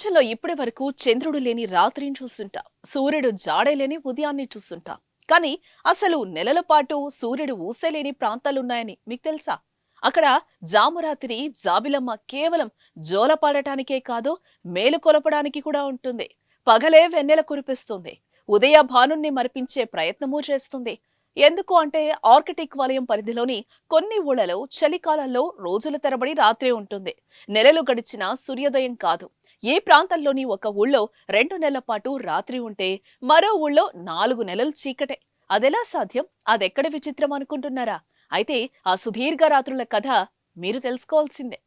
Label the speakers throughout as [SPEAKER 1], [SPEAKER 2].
[SPEAKER 1] ప్రపంచంలో ఇప్పటి వరకు చంద్రుడు లేని రాత్రిని చూస్తుంటాం, సూర్యుడు జాడే లేని ఉదయాన్ని చూస్తుంటాం. కానీ అసలు నెలల పాటు సూర్యుడు ఊసేలేని ప్రాంతాలున్నాయని మీకు తెలుసా? అక్కడ జామురాతిరి జాబిలమ్మ కేవలం జోలపాడటానికే కాదు, మేలు కొలపడానికి కూడా ఉంటుంది. పగలే వెన్నెల కురిపిస్తుంది, ఉదయ భానుణ్ణి మరిపించే ప్రయత్నమూ చేస్తుంది. ఎందుకు అంటే ఆర్కిటిక్ వలయం పరిధిలోని కొన్ని ఊళ్ళలో చలికాలంలో రోజుల తరబడి రాత్రి ఉంటుంది, నెలలు గడిచిన సూర్యోదయం కాదు. ఏ ప్రాంతంలోని ఒక ఊళ్ళో 2 నెలల పాటు రాత్రి ఉంటే మరో ఊళ్ళో 4 నెలలు చీకటే. అదెలా సాధ్యం? అదెక్కడ విచిత్రం అనుకుంటున్నారా? అయితే ఆ సుదీర్ఘ రాత్రుల కథ మీరు తెలుసుకోవాల్సిందే.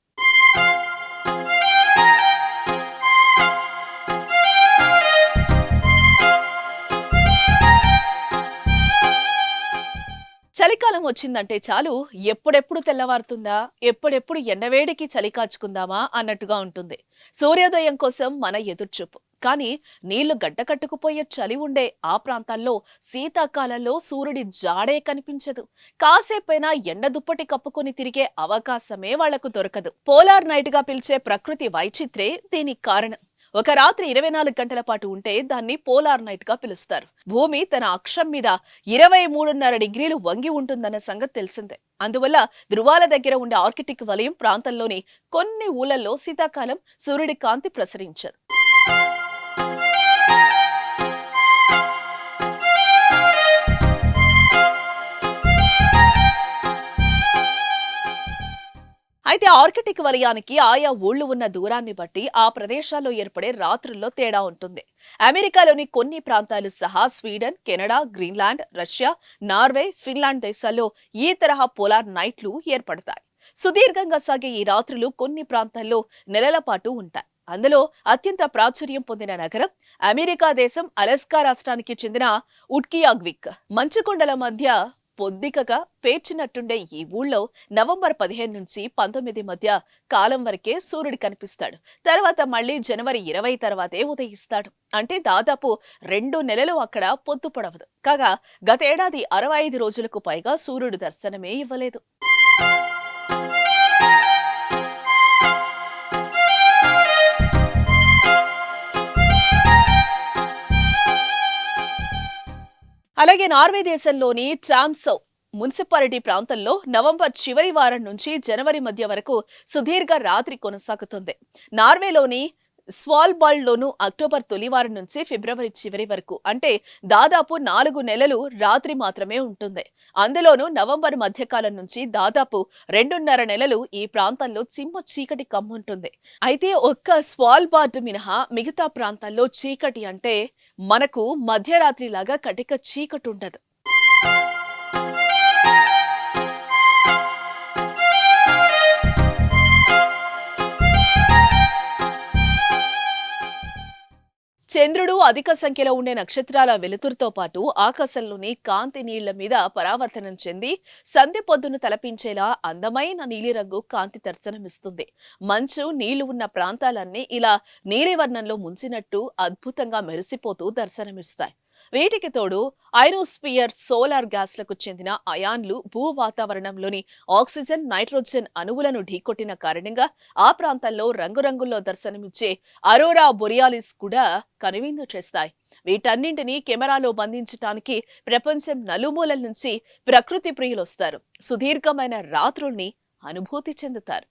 [SPEAKER 1] చలికాలం వచ్చిందంటే చాలు, ఎప్పుడెప్పుడు తెల్లవారుతుందా, ఎప్పుడెప్పుడు ఎండవేడికి చలి కాచుకుందామా అన్నట్టుగా ఉంటుంది. సూర్యోదయం కోసం మన ఎదుర్చూపు. కానీ నీళ్లు గడ్డకట్టుకుపోయే చలి ఉండే ఆ ప్రాంతాల్లో శీతాకాలంలో సూర్యుడి జాడే కనిపించదు. కాసేపైనా ఎండ దుప్పటి కప్పుకొని తిరిగే అవకాశమే వాళ్లకు దొరకదు. పోలార్ నైట్ గా పిలిచే ప్రకృతి వైచిత్రే దీనికి కారణం. ఒక రాత్రి 24 గంటల పాటు ఉంటే దాన్ని పోలార్ నైట్ గా పిలుస్తారు. భూమి తన అక్షం మీద 23.5 డిగ్రీలు వంగి ఉంటుందన్న సంగతి తెలిసిందే. అందువల్ల ధృవాల దగ్గర ఉండే ఆర్కిటిక్ వలయం ప్రాంతంలోని కొన్ని ఊళ్ళల్లో శీతాకాలం సూర్యుడి కాంతి ప్రసరించదు. అయితే ఆర్కిటిక్ వలయానికి ఆయా ఊళ్లు ఉన్న దూరాన్ని బట్టి ఆ ప్రదేశాల్లో ఏర్పడే రాత్రుల్లో తేడా ఉంటుంది. అమెరికాలోని కొన్ని ప్రాంతాలు సహా Sweden, Canada, Greenland, Russia, Norway, Finland దేశాల్లో ఈ తరహా పోలార్ నైట్లు ఏర్పడతాయి. సుదీర్ఘంగా సాగే ఈ రాత్రులు కొన్ని ప్రాంతాల్లో నెలల పాటు ఉంటాయి. అందులో అత్యంత ప్రాచుర్యం పొందిన నగరం అమెరికా దేశం అలస్కా రాష్ట్రానికి చెందిన ఉట్కియాగ్విక్. మంచుకొండల మధ్య పొద్దికగా పేర్చినట్టుండే ఈ ఊళ్ళో నవంబర్ 15 నుంచి 19 మధ్య కాలం వరకే సూర్యుడు కనిపిస్తాడు. తర్వాత మళ్ళీ జనవరి 20 తర్వాతే ఉదయిస్తాడు. అంటే దాదాపు 2 నెలలు అక్కడ పొద్దు పొడవదు. కాగా గతేడాది 65 రోజులకు పైగా సూర్యుడు దర్శనమే ఇవ్వలేదు. అలాగే నార్వే దేశంలోని ట్రామ్సో మున్సిపాలిటీ ప్రాంతంలో నవంబర్ చివరి వారం నుంచి జనవరి మధ్య వరకు సుదీర్ఘ రాత్రి కొనసాగుతుంది. నార్వేలోని స్వాల్బాల్డ్ లోను అక్టోబర్ తొలి వారం నుంచి ఫిబ్రవరి చివరి వరకు, అంటే దాదాపు 4 నెలలు రాత్రి మాత్రమే ఉంటుంది. అందులోనూ నవంబర్ మధ్యకాలం నుంచి దాదాపు 2.5 నెలలు ఈ ప్రాంతంలో చిమ్మ చీకటి కమ్ముంటుంది. అయితే ఒక్క స్వాల్బార్డ్ మినహా మిగతా ప్రాంతాల్లో చీకటి అంటే మనకు మధ్యరాత్రి లాగా కటిక చీకటి ఉండదు. చంద్రుడు అధిక సంఖ్యలో ఉండే నక్షత్రాల వెలుతురుతో పాటు ఆకాశంలోని కాంతి నీళ్ల మీద పరావర్తనం చెంది సంధ్య పొద్దును తలపించేలా అందమైన నీలిరంగు కాంతి దర్శనమిస్తుంది. మంచు నీళ్లు ఉన్న ప్రాంతాలన్నీ ఇలా నీలివర్ణంలో ముంచినట్టు అద్భుతంగా మెరిసిపోతూ దర్శనమిస్తాయి. వీటికి తోడు ఐరోస్పియర్ సోలార్ గ్యాస్లకు చెందిన అయాన్లు భూ వాతావరణంలోని ఆక్సిజన్, నైట్రోజన్ అణువులను ఢీకొట్టిన కారణంగా ఆ ప్రాంతాల్లో రంగురంగుల్లో దర్శనమిచ్చే అరోరా బొరియాలిస్ కూడా కనువిందు చేస్తాయి. వీటన్నింటినీ కెమెరాలో బంధించడానికి ప్రపంచం నలుమూలల నుంచి ప్రకృతి ప్రియులొస్తారు. సుదీర్ఘమైన రాత్రుల్ని అనుభూతి చెందుతారు.